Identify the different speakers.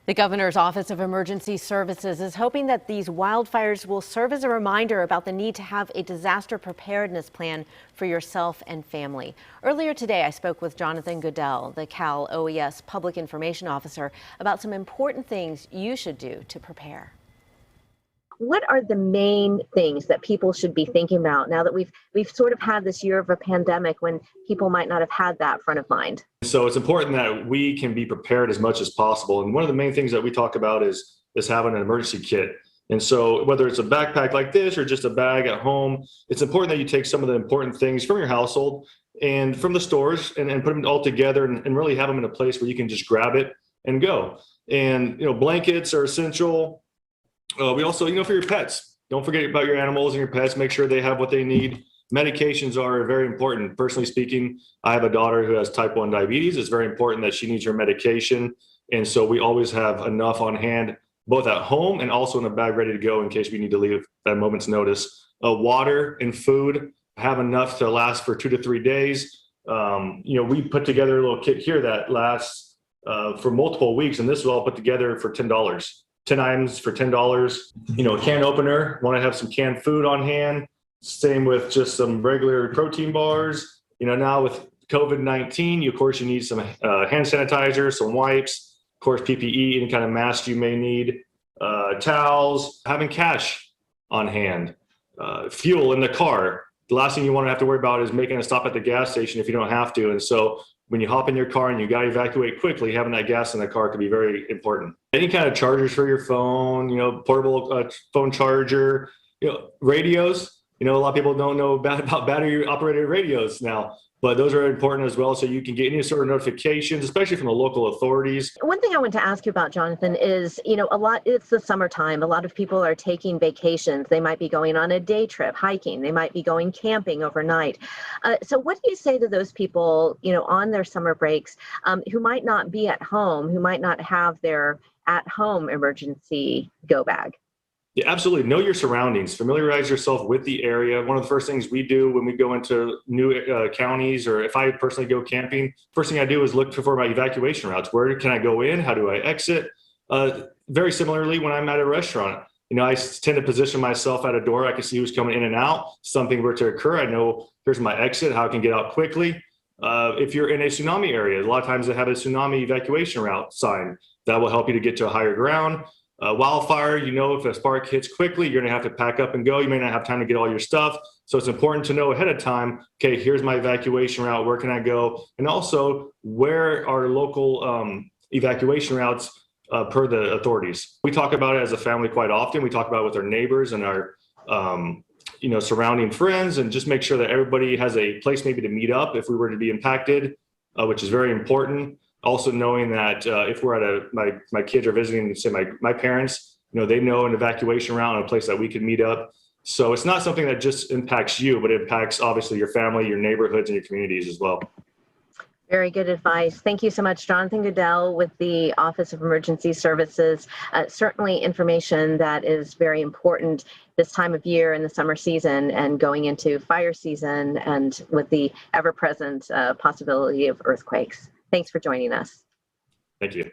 Speaker 1: The governor's Office of Emergency Services is hoping that these wildfires will serve as a reminder about the need to have a disaster preparedness plan for yourself and family. Earlier today, I spoke with Jon Gudel, the Cal OES Public Information Officer, about some important things you should do to prepare.
Speaker 2: What are the main things that people should be thinking about now that we've sort of had this year of a pandemic when people might not have had that front of mind?
Speaker 3: So it's important that we can be prepared as much as possible. And one of the main things that we talk about is having an emergency kit. And so whether it's a backpack like this or just a bag at home, it's important that you take some of the important things from your household and from the stores and put them all together and really have them in a place where you can just grab it and go. And, blankets are essential. We also, for your pets, don't forget about your animals and your pets. Make sure they have what they need. Medications are very important. Personally speaking, I have a daughter who has type 1 diabetes. It's very important that she needs her medication. And so we always have enough on hand, both at home and also in a bag ready to go in case we need to leave at a moment's notice. Water and food, have enough to last for 2 to 3 days. We put together a little kit here that lasts for multiple weeks. And this was all put together for $10. 10 items for $10. A can opener, want to have some canned food on hand. Same with just some regular protein bars. Now with COVID-19, of course, you need some hand sanitizer, some wipes, of course, PPE, any kind of mask you may need, towels, having cash on hand, fuel in the car. The last thing you want to have to worry about is making a stop at the gas station if you don't have to. And so when you hop in your car and you got to evacuate quickly, having that gas in the car could be very important. Any kind of chargers for your phone, portable phone charger, radios. A lot of people don't know about battery operated radios now, but those are important as well. So you can get any sort of notifications, especially from the local authorities.
Speaker 2: One thing I want to ask you about, Jonathan, is, it's the summertime. A lot of people are taking vacations. They might be going on a day trip, hiking. They might be going camping overnight. So what do you say to those people, on their summer breaks, who might not be at home, who might not have their at-home emergency go bag?
Speaker 3: Yeah, absolutely. Know your surroundings. Familiarize yourself with the area. One of the first things we do when we go into new counties, or if I personally go camping, first thing I do is look for my evacuation routes. Where can I go in? How do I exit? Very similarly, when I'm at a restaurant, I tend to position myself at a door. I can see who's coming in and out. Something were to occur, I know here's my exit, how I can get out quickly. If you're in a tsunami area, a lot of times they have a tsunami evacuation route sign. That will help you to get to a higher ground. Wildfire, if a spark hits quickly, you're going to have to pack up and go. You may not have time to get all your stuff. So it's important to know ahead of time, okay, here's my evacuation route. Where can I go? And also, where are local evacuation routes per the authorities? We talk about it as a family quite often. We talk about it with our neighbors and our surrounding friends, and just make sure that everybody has a place maybe to meet up if we were to be impacted, which is very important. Also knowing that if we're at my kids are visiting, say my parents, they know an evacuation route and a place that we could meet up. So it's not something that just impacts you, but it impacts obviously your family, your neighborhoods, and your communities as well.
Speaker 2: Very good advice. Thank you so much, Jonathan Gudel with the Office of Emergency Services. Certainly information that is very important this time of year in the summer season and going into fire season and with the ever-present possibility of earthquakes. Thanks for joining us.
Speaker 3: Thank you.